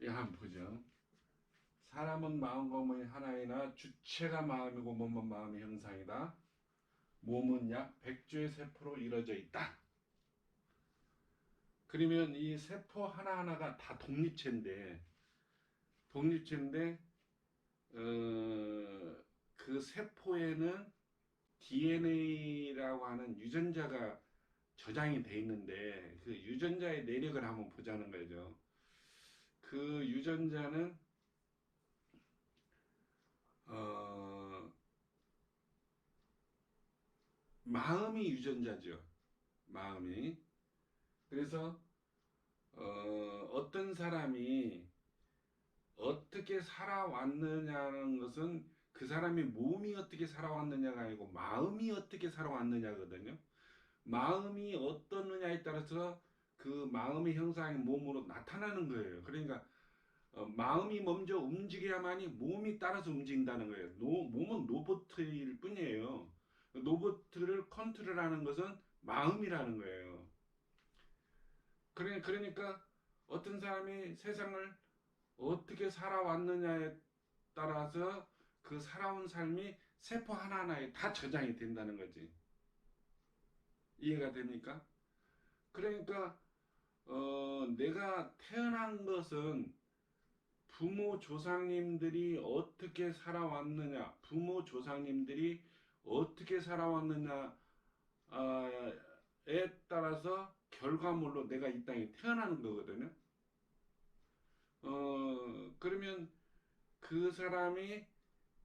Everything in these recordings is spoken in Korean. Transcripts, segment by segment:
예, 한번 보죠. 사람은 마음과 몸이 하나이나 주체가 마음이고 몸은 마음의 형상이다. 몸은 약 100조의 세포로 이루어져 있다. 그러면 이 세포 하나하나가 다 독립체인데, 그 세포에는 DNA라고 하는 유전자가 저장이 돼 있는데, 그 유전자의 내력을 한번 보자는 거죠. 그 유전자는, 어, 마음이 유전자죠. 마음이. 그래서, 어떤 사람이 어떻게 살아왔느냐는 것은 그 사람의 몸이 어떻게 살아왔느냐가 아니고 마음이 어떻게 살아왔느냐거든요. 마음이 어떻느냐에 따라서 그 마음의 형상이 몸으로 나타나는 거예요. 그러니까 마음이 먼저 움직여야만이 몸이 따라서 움직인다는 거예요. 몸은 로봇일 뿐이에요. 로봇을 컨트롤하는 것은 마음이라는 거예요. 그러니까 어떤 사람이 세상을 어떻게 살아왔느냐에 따라서 그 살아온 삶이 세포 하나하나에 다 저장이 된다는 거지. 이해가 됩니까? 그러니까 내가 태어난 것은 부모 조상님들이 어떻게 살아왔느냐, 부모 조상님들이 어떻게 살아왔느냐에 따라서 결과물로 내가 이 땅에 태어나는 거거든요. 그러면 그 사람이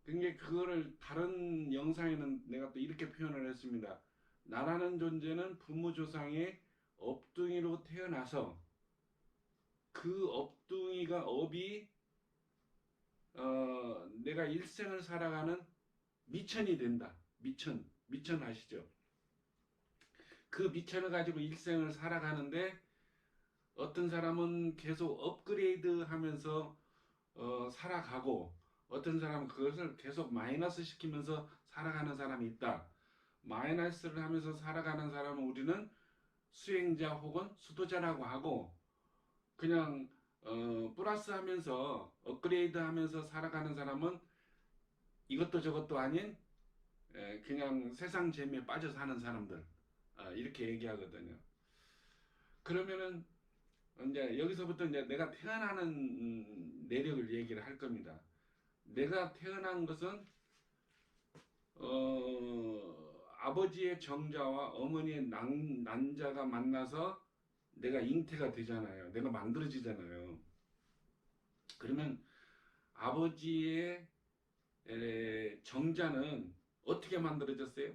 그게 그거를 다른 영상에는 내가 또 이렇게 표현을 했습니다. 나라는 존재는 부모 조상의 업둥이로 태어나서 그 업둥이가 업이 내가 일생을 살아가는 미천이 된다. 미천 아시죠? 그 미천을 가지고 일생을 살아가는데 어떤 사람은 계속 업그레이드 하면서 살아가고 어떤 사람은 그것을 계속 마이너스 시키면서 살아가는 사람이 있다. 마이너스를 하면서 살아가는 사람은 우리는 수행자 혹은 수도자라고 하고 그냥 플러스 하면서 업그레이드 하면서 살아가는 사람은 이것도 저것도 아닌 그냥 세상 재미에 빠져 사는 사람들 이렇게 얘기하거든요. 그러면은 이제 여기서부터 이제 내가 태어나는 내력을 얘기를 할 겁니다. 내가 태어난 것은 아버지의 정자와 어머니의 난자가 만나서 내가 잉태가 되잖아요. 내가 만들어지잖아요. 그러면 아버지의 정자는 어떻게 만들어졌어요?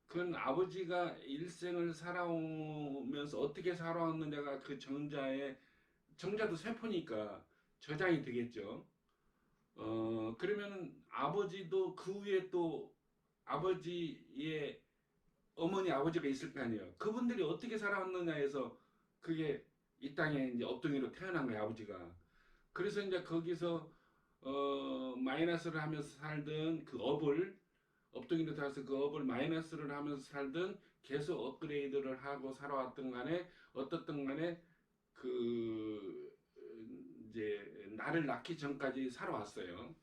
그건 아버지가 일생을 살아오면서 어떻게 살아왔느냐가 그 정자도 세포니까 저장이 되겠죠. 그러면은 아버지도 그 위에 또 아버지의 어머니 아버지가 있을 거 아니에요. 그분들이 어떻게 살아왔느냐 해서 그게 이 땅에 이제 업둥이로 태어난 거예요, 아버지가. 그래서 이제 거기서 마이너스를 하면서 살던 그 업을 업둥이로 타서 그 업을 마이너스를 하면서 살든 계속 업그레이드를 하고 살아왔던 간에 어떻든 간에 그 이제 나를 낳기 전까지 살아왔어요.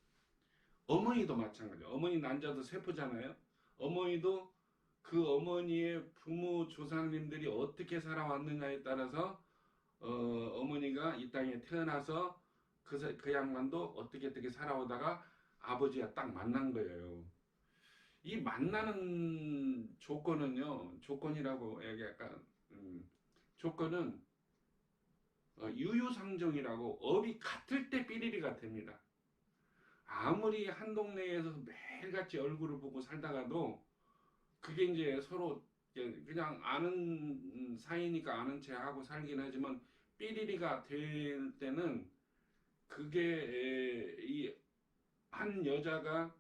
어머니도 마찬가지예요. 어머니 난자도 세포잖아요. 어머니도 그 어머니의 부모 조상님들이 어떻게 살아왔느냐에 따라서 어머니가 이 땅에 태어나서 그 양반도 어떻게 살아오다가 아버지가 딱 만난 거예요. 이 만나는 조건이라고 얘기할까, 조건은 유유상종이라고 업이 같을 때 삐리리가 됩니다. 아무리 한 동네에서 매일같이 얼굴을 보고 살다가도 그게 이제 서로 그냥 아는 사이니까 아는 체 하고 살긴 하지만 삐리리가 될 때는 그게 이 한 여자가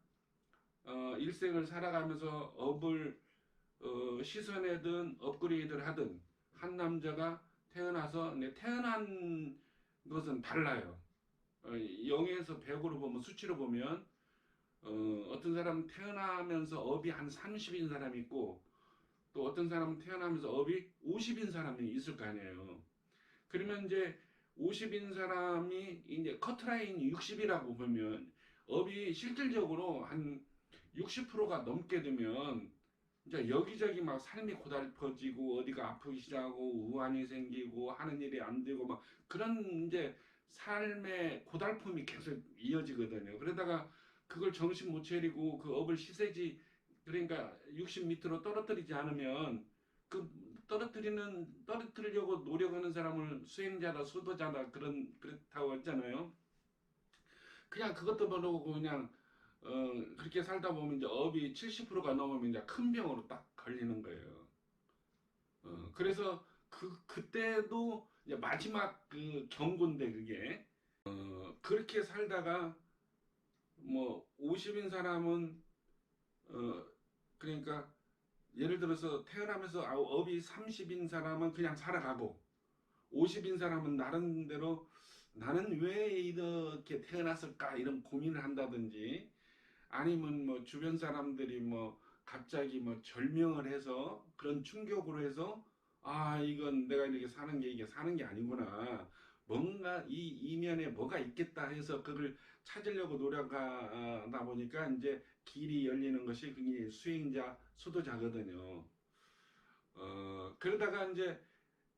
일생을 살아가면서 업을 시선에든 업그레이드를 하든 한 남자가 태어나서 태어난 것은 달라요. 0에서 100으로 보면 수치로 보면 어떤 사람은 태어나면서 업이 한 30인 사람이 있고 또 어떤 사람은 태어나면서 업이 50인 사람이 있을 거 아니에요. 그러면 이제 50인 사람이 이제 커트라인이 60이라고 보면 업이 실질적으로 한 60%가 넘게 되면 이제 여기저기 막 삶이 고달퍼지고 어디가 아프기 시작하고 우환이 생기고 하는 일이 안 되고 막 그런 이제 삶의 고달픔이 계속 이어지거든요. 그러다가 그걸 정신 못 차리고 그 업을 시세지 그러니까 60 밑으로 떨어뜨리지 않으면 그 떨어뜨리려고 노력하는 사람을 수행자다 수도자다 그렇다고 했잖아요. 그냥 그것도 모르고 그냥 그렇게 살다 보면 이제 업이 70%가 넘으면 이제 큰 병으로 딱 걸리는 거예요. 그래서 그때도 이제 마지막 그 경고인데 그게 그렇게 살다가 뭐 50인 사람은 어 그러니까 예를 들어서 태어나면서 업이 30인 사람은 그냥 살아가고 50인 사람은 나름대로 나는 왜 이렇게 태어났을까 이런 고민을 한다든지 아니면 뭐 주변 사람들이 뭐 갑자기 뭐 절명을 해서 그런 충격으로 해서 아 이건 내가 이렇게 사는 게 이게 사는 게 아니구나 뭔가 이 이면에 뭐가 있겠다 해서 그걸 찾으려고 노력하다 보니까 이제 길이 열리는 것이 그게 수행자 수도자거든요. 그러다가 이제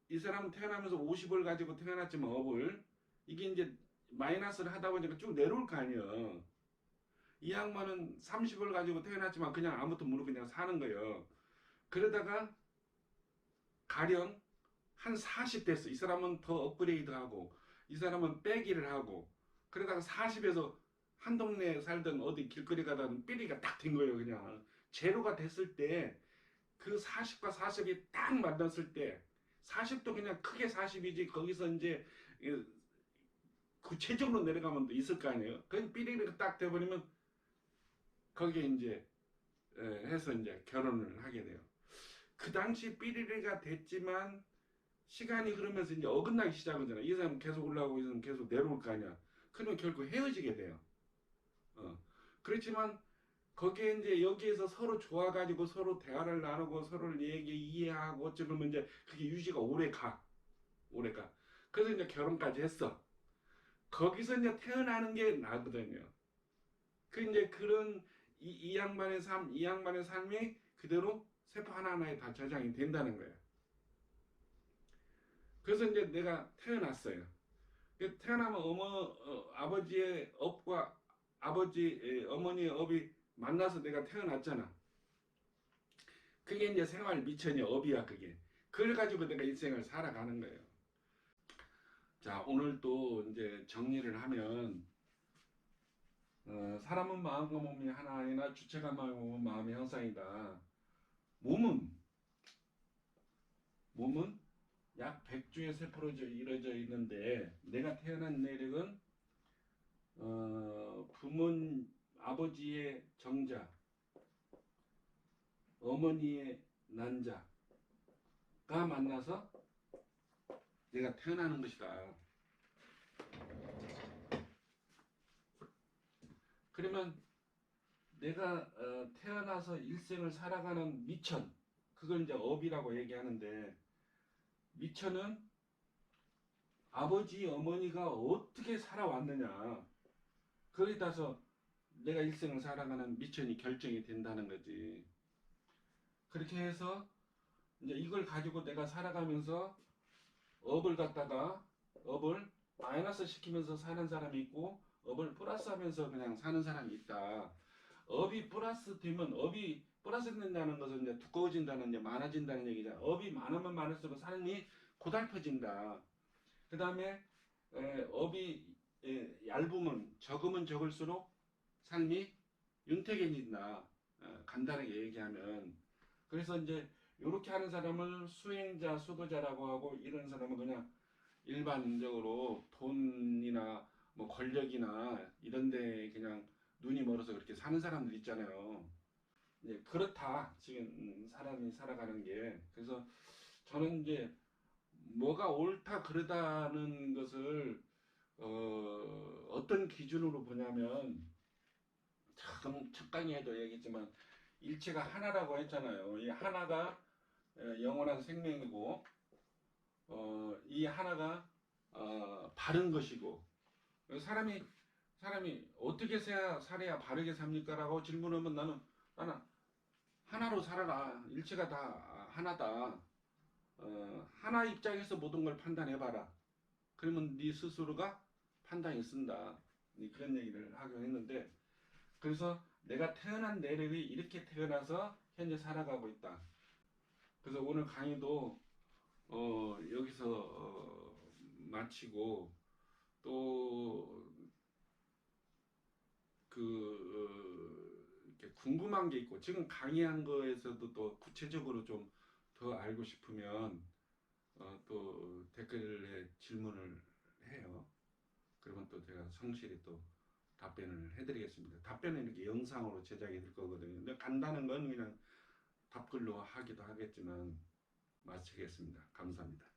이 사람은 태어나면서 50을 가지고 태어났지만 업을 이게 이제 마이너스를 하다 보니까 쭉 내려올 거 아니에요. 이 양반은 30을 가지고 태어났지만 그냥 아무것도 모르고 그냥 사는 거예요. 그러다가 가령 한 40 됐어. 이 사람은 더 업그레이드하고 이 사람은 빼기를 하고 그러다가 40에서 한 동네에 살던 어디 길거리 가다가 삐리가 딱 된 거예요. 그냥 제로가 됐을 때 그 40과 40이 딱 만났을 때 40도 그냥 크게 40이지 거기서 이제 구체적으로 내려가면 또 있을 거 아니에요. 그 삐리가 딱 돼버리면 거기에 이제 해서 이제 결혼을 하게 돼요. 그 당시 삐리리가 됐지만 시간이 흐르면서 이제 어긋나기 시작하잖아. 이 사람은 계속 올라오고 이 사람은 계속 내려올 거 아니야. 그러면 결국 헤어지게 돼요. 어. 그렇지만 거기에 이제 여기에서 서로 좋아가지고 서로 대화를 나누고 서로를 이해하고 어쩌면 이제 그게 유지가 오래 가. 오래 가. 그래서 이제 결혼까지 했어. 거기서 이제 태어나는 게 나거든요. 그 이제 그런 이 양반의 삶, 이 양반의 삶이 그대로 세포 하나하나에 다 저장이 된다는 거예요. 그래서 이제 내가 태어났어요. 태어나면 아버지의 업과 어머니의 업이 만나서 내가 태어났잖아. 그게 이제 생활 미천이 업이야, 그게. 그걸 가지고 내가 인생을 살아가는 거예요. 자, 오늘 또 이제 정리를 하면, 사람은 마음과 몸이 하나 아니나 주체가 마음의 형상이다. 몸은, 몸은 약 100주의 세포로 이루어져 있는데, 내가 태어난 내력은, 부모, 아버지의 정자, 어머니의 난자가 만나서 내가 태어나는 것이다. 그러면 내가 태어나서 일생을 살아가는 미천, 그걸 이제 업이라고 얘기하는데 미천은 아버지 어머니가 어떻게 살아왔느냐 거기에 따라서 내가 일생을 살아가는 미천이 결정이 된다는 거지. 그렇게 해서 이제 이걸 가지고 내가 살아가면서 업을 갖다가 업을 마이너스 시키면서 사는 사람이 있고 업을 플러스 하면서 그냥 사는 사람이 있다. 업이 플러스 되면 업이 플러스 된다는 것은 이제 두꺼워진다는 이제 많아진다는 얘기잖아. 업이 많으면 많을수록 삶이 고달퍼진다. 그 다음에 업이 얇으면 적으면 적을수록 삶이 윤택해진다. 간단하게 얘기하면. 그래서 이제 이렇게 하는 사람을 수행자, 수도자라고 하고 이런 사람은 그냥 일반적으로 돈이나 뭐 권력이나 이런데 그냥 눈이 멀어서 그렇게 사는 사람들 있잖아요. 네, 그렇다. 지금 사람이 살아가는 게. 그래서 저는 이제 뭐가 옳다 그르다는 것을 어떤 기준으로 보냐면 첫 강의에도 얘기했지만 일체가 하나라고 했잖아요. 이 하나가 영원한 생명이고 이 하나가 바른 것이고 사람이 어떻게 살아야 바르게 삽니까라고 질문하면 나는 하나로 살아라. 일체가 다 하나다. 하나 입장에서 모든 걸 판단해봐라. 그러면 네 스스로가 판단이 쓴다. 그런 얘기를 하긴 했는데, 그래서 내가 태어난 내력이 이렇게 태어나서 현재 살아가고 있다. 그래서 오늘 강의도 여기서 마치고 또 이렇게 궁금한 게 있고 지금 강의한 거에서도 또 구체적으로 좀 더 알고 싶으면 또 댓글에 질문을 해요. 그러면 또 제가 성실히 또 답변을 해드리겠습니다. 답변은 이렇게 영상으로 제작이 될 거거든요. 근데 간단한 건 그냥 답글로 하기도 하겠지만 마치겠습니다. 감사합니다.